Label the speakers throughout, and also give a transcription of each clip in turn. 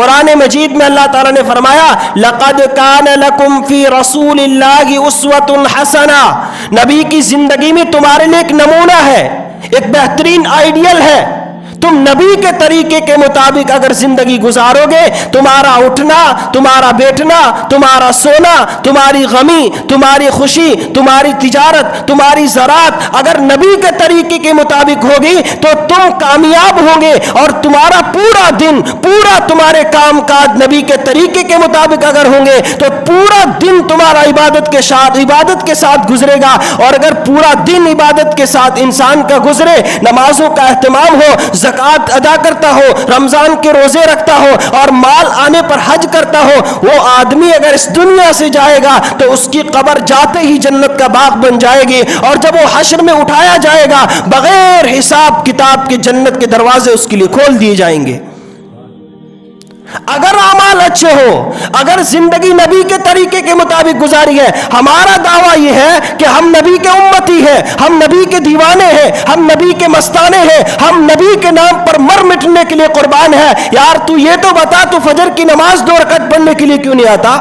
Speaker 1: قرآن مجید میں اللہ تعالیٰ نے فرمایا لقد کان لکم فی رسول اللہ اسوۃ حسنہ، نبی کی زندگی میں تمہارے لیے ایک نمونہ ہے، ایک بہترین آئیڈیل ہے۔ تم نبی کے طریقے کے مطابق اگر زندگی گزارو گے، تمہارا اٹھنا، تمہارا بیٹھنا، تمہارا سونا، تمہاری غمی، تمہاری خوشی، تمہاری تجارت، تمہاری زراعت اگر نبی کے طریقے کے مطابق ہوگی تو تم کامیاب ہوں گے، اور تمہارا پورا دن، پورا تمہارے کام کاج نبی کے طریقے کے مطابق اگر ہوں گے تو پورا دن تمہارا عبادت کے ساتھ گزرے گا۔ اور اگر پورا دن عبادت کے ساتھ انسان کا گزرے، نمازوں کا اہتمام ہو، زکوٰۃ ادا کرتا ہو، رمضان کے روزے رکھتا ہو، اور مال آنے پر حج کرتا ہو، وہ آدمی اگر اس دنیا سے جائے گا تو اس کی قبر جاتے ہی جنت کا باغ بن جائے گی، اور جب وہ حشر میں اٹھایا جائے گا بغیر حساب کتاب کے جنت کے دروازے اس کے لیے کھول دیے جائیں گے۔ اگر اعمال اچھے ہو، اگر زندگی نبی کے طریقے کے مطابق گزاری ہے، ہمارا دعویٰ یہ ہے کہ ہم نبی کے امتی ہیں، ہم نبی کے دیوانے ہیں، ہم نبی کے مستانے ہیں، ہم نبی کے نام پر مر مٹنے کے لیے قربان ہیں۔ یار تو یہ تو بتا، تو فجر کی نماز 2 رکعت پڑھنے کے لیے کیوں نہیں آتا؟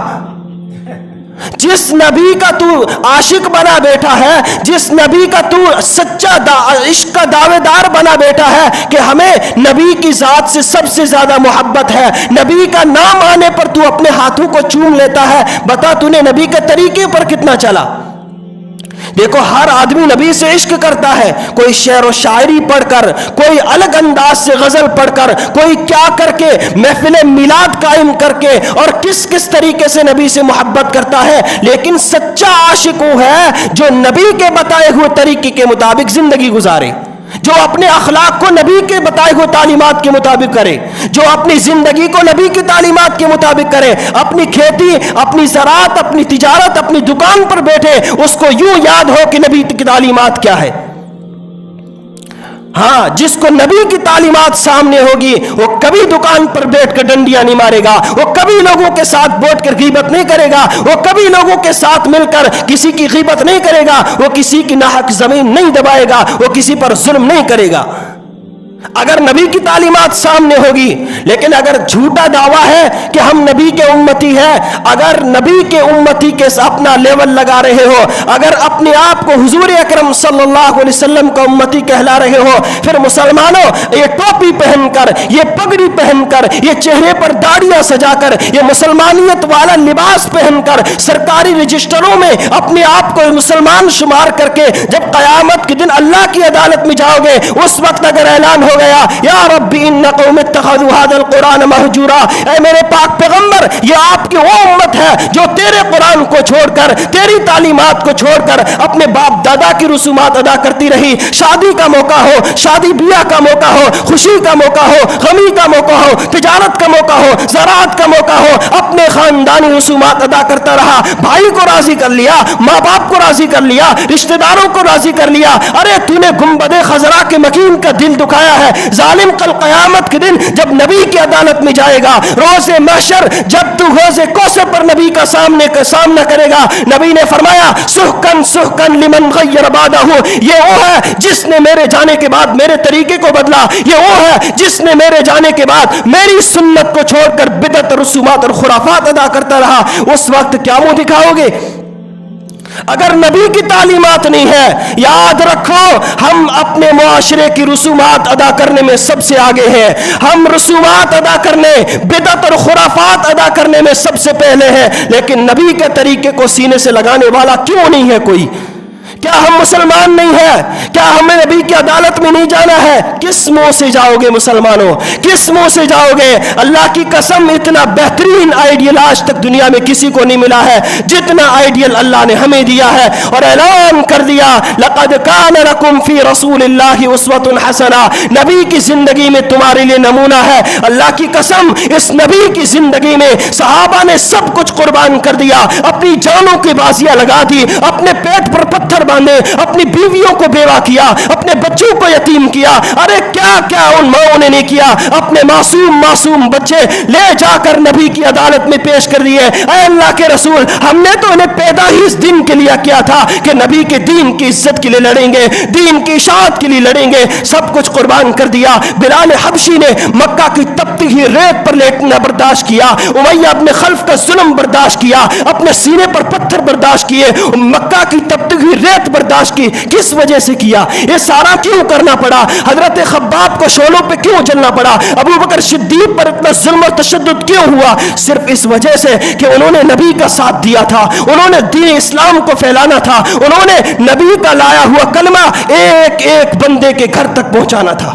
Speaker 1: جس نبی کا تو عاشق بنا بیٹھا ہے، جس نبی کا تو سچا عشق کا دعوے دار بنا بیٹھا ہے کہ ہمیں نبی کی ذات سے سب سے زیادہ محبت ہے، نبی کا نام آنے پر تو اپنے ہاتھوں کو چوم لیتا ہے، بتا تو نے نبی کے طریقے پر کتنا چلا؟ دیکھو ہر آدمی نبی سے عشق کرتا ہے، کوئی شعر و شاعری پڑھ کر، کوئی الگ انداز سے غزل پڑھ کر، کوئی کیا کر کے محفل میلاد قائم کر کے، اور کس طریقے سے نبی سے محبت کرتا ہے، لیکن سچا عاشق وہ ہے جو نبی کے بتائے ہوئے طریقے کے مطابق زندگی گزارے، جو اپنے اخلاق کو نبی کے بتائے ہوئے تعلیمات کے مطابق کرے، جو اپنی زندگی کو نبی کی تعلیمات کے مطابق کرے، اپنی کھیتی، اپنی زراعت، اپنی تجارت، اپنی دکان پر بیٹھے اس کو یوں یاد ہو کہ نبی کی تعلیمات کیا ہے۔ ہاں، جس کو نبی کی تعلیمات سامنے ہوگی وہ کبھی دکان پر بیٹھ کر ڈنڈیاں نہیں مارے گا، وہ کبھی لوگوں کے ساتھ بیٹھ کر غیبت نہیں کرے گا، وہ کبھی لوگوں کے ساتھ مل کر کسی کی غیبت نہیں کرے گا، وہ کسی کی ناحق زمین نہیں دبائے گا، وہ کسی پر ظلم نہیں کرے گا، اگر نبی کی تعلیمات سامنے ہوگی۔ لیکن اگر جھوٹا دعویٰ ہے کہ ہم نبی کے امتی ہیں، اگر نبی کے امتی کے اپنا لیول لگا رہے ہو، اگر اپنے آپ کو حضور اکرم صلی اللہ علیہ وسلم کا امتی کہلا رہے ہو، پھر مسلمانوں یہ ٹوپی پہن کر، یہ پگڑی پہن کر، یہ چہرے پر داڑیاں سجا کر، یہ مسلمانیت والا لباس پہن کر، سرکاری رجسٹروں میں اپنے آپ کو مسلمان شمار کر کے جب قیامت کے دن اللہ کی عدالت میں جاؤ گے، اس وقت اگر اعلان ہو گیا یا رب ان قوم اتخذوا هذا القرآن مہجورا، اے میرے پاک پیغمبر یہ آپ کی وہ امت ہے جو تیرے قرآن کو چھوڑ کر، تیری تعلیمات کو چھوڑ کر اپنے باپ دادا کی رسومات ادا کرتی رہی، شادی کا موقع ہو، شادی بیاہ کا موقع ہو، خوشی کا موقع ہو، غمی کا موقع ہو، تجارت کا موقع ہو، زراعت کا موقع ہو، اپنے خاندانی رسومات ادا کرتا رہا، بھائی کو راضی کر لیا، ماں باپ کو راضی کر لیا، رشتہ داروں کو راضی کر لیا، ارے تو نے گنبد خضرا کے مکین کا دل دکھایا ہے۔ ظالم کل قیامت کے دن جب نبی کی عدالت میں جائے گا، روز محشر جب تو روز کوثر پر نبی کا سامنا کرے گا، نبی نے فرمایا سحقن سحقن لمن غیر بعدہ، یہ وہ ہے جس نے میرے جانے کے بعد میرے طریقے کو بدلا، یہ وہ ہے جس نے میرے جانے کے بعد میری سنت کو چھوڑ کر بدعت رسومات اور خرافات ادا کرتا رہا۔ اس وقت کیا منہ دکھاؤ گے؟ اگر نبی کی تعلیمات نہیں ہے، یاد رکھو ہم اپنے معاشرے کی رسومات ادا کرنے میں سب سے آگے ہیں، ہم رسومات ادا کرنے، بدعت اور خرافات ادا کرنے میں سب سے پہلے ہیں، لیکن نبی کے طریقے کو سینے سے لگانے والا کیوں نہیں ہے کوئی؟ کیا ہم مسلمان نہیں ہیں؟ کیا ہمیں نبی کی عدالت میں نہیں جانا ہے؟ کس منہ سے جاؤ گے مسلمانوں؟ کس منہ سے جاؤ گے؟ اللہ کی قسم اتنا بہترین آئیڈیل آج تک دنیا میں کسی کو نہیں ملا ہے جتنا آئیڈیل اللہ نے ہمیں دیا ہے، اور اعلان کر دیا لقد کان لکم فی رسول اللہ اسوۃ حسنہ، نبی کی زندگی میں تمہارے لیے نمونہ ہے۔ اللہ کی قسم اس نبی کی زندگی میں صحابہ نے سب کچھ قربان کر دیا، اپنی جانوں کی بازیاں لگا دی، اپنے پیٹ پر پتھر باندھے، اپنی بیویوں کو بیوہ کیا، اپنے بچوں کو یتیم کیا، ارے کیا کیا ان ماؤں نے نہیں کیا، اپنے معصوم بچے لے جا کر نبی کی عدالت میں پیش کر دیے۔ اے اللہ کے رسول، ہم نے تو انہیں پیدا ہی اس دن کے لیے کیا تھا کہ نبی کے دین کی عزت کے لیے لڑیں گے، دین کی اشاعت کے لیے لڑیں گے، سب کچھ قربان کر دیا۔ بلال حبشی نے مکہ کی تپتی ہوئی ریت پر برداشت کیا, امیہ ابن خلف کا ظلم برداشت کیا, اپنے سینے پر پتھر برداشت کیے, مکہ کی تپتی ہوئی ریت برداشت کی. کس وجہ سے کیا؟ یہ سارا کیوں کرنا پڑا؟ حضرت خباب کو شعلوں پہ کیوں جلنا پڑا؟ ابو بکر صدیق پر اتنا ظلم اور تشدد کیوں ہوا؟ صرف اس وجہ سے کہ انہوں نے نبی کا ساتھ دیا تھا, انہوں نے دین اسلام کو پھیلانا تھا, انہوں نے نبی کا لایا ہوا کلمہ ایک ایک بندے کے گھر تک پہنچانا تھا.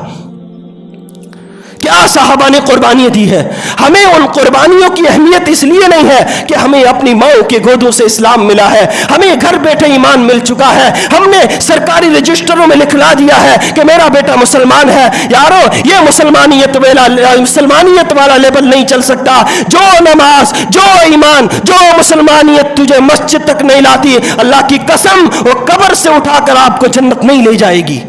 Speaker 1: کیا صحابہ نے قربانی دی ہے؟ ہمیں ان قربانیوں کی اہمیت اس لیے نہیں ہے کہ ہمیں اپنی ماؤں کے گودوں سے اسلام ملا ہے, ہمیں گھر بیٹھے ایمان مل چکا ہے, ہم نے سرکاری رجسٹروں میں لکھلا دیا ہے کہ میرا بیٹا مسلمان ہے. یارو یہ مسلمانیت والا لیبل نہیں چل سکتا. جو نماز, جو ایمان, جو مسلمانیت تجھے مسجد تک نہیں لاتی, اللہ کی قسم وہ قبر سے اٹھا کر آپ کو جنت نہیں لے جائے گی.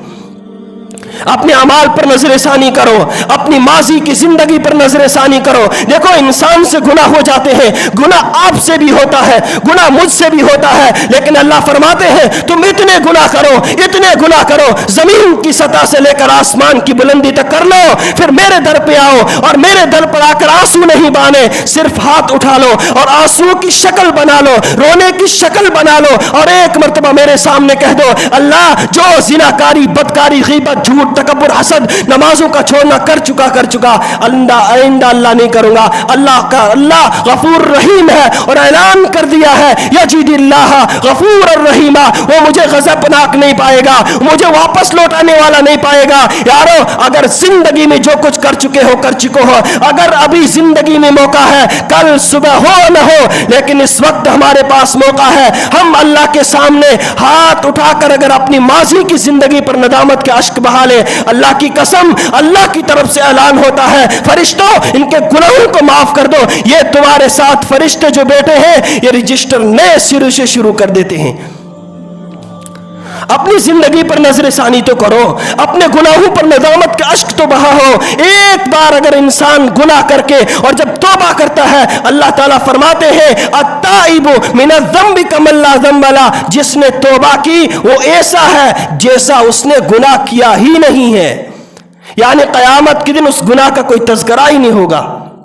Speaker 1: اپنے اعمال پر نظر ثانی کرو, اپنی ماضی کی زندگی پر نظر ثانی کرو. دیکھو انسان سے گناہ ہو جاتے ہیں, گناہ آپ سے بھی ہوتا ہے, گناہ مجھ سے بھی ہوتا ہے, لیکن اللہ فرماتے ہیں تم اتنے گناہ کرو, زمین کی سطح سے لے کر آسمان کی بلندی تک کر لو, پھر میرے در پہ آؤ اور میرے در پر آ کر آنسو نہیں بانے, صرف ہاتھ اٹھا لو اور آنسو کی شکل بنا لو, رونے کی شکل بنا لو, اور ایک مرتبہ میرے سامنے کہہ دو اللہ جو زناکاری, بدکاری, غیبت, جھوٹ, تکبر, حسد, نمازوں کا چھوڑنا کر چکا, آئندہ اللہ نہیں کروں گا. اللہ غفور رحیم ہے اور اعلان کر دیا ہے یجید اللہ غفور الرحیم, وہ مجھے غضبناک نہیں پائے گا, مجھے واپس لوٹانے والا نہیں پائے گا. یارو اگر زندگی میں جو کچھ کر چکے ہو, اگر ابھی زندگی میں موقع ہے, کل صبح ہو نہ ہو, لیکن اس وقت ہمارے پاس موقع ہے. ہم اللہ کے سامنے ہاتھ اٹھا کر اگر اپنی ماضی کی زندگی پر ندامت کے اشک بہا لے, اللہ کی قسم اللہ کی طرف سے اعلان ہوتا ہے فرشتوں ان کے گناہوں کو معاف کر دو. یہ تمہارے ساتھ فرشتے جو بیٹھے ہیں یہ رجسٹر نئے سرے سے شروع کر دیتے ہیں. اپنی زندگی پر نظر ثانی تو کرو, اپنے گناہوں پر ندامت کا اشک تو بہاؤ. ایک بار اگر انسان گناہ کر کے اور جب توبہ کرتا ہے, اللہ تعالیٰ فرماتے ہیں التائب من الذنب کمن لا ذنب لہ, جس نے توبہ کی وہ ایسا ہے جیسا اس نے گناہ کیا ہی نہیں ہے. یعنی قیامت کے دن اس گناہ کا کوئی تذکرہ ہی نہیں ہوگا.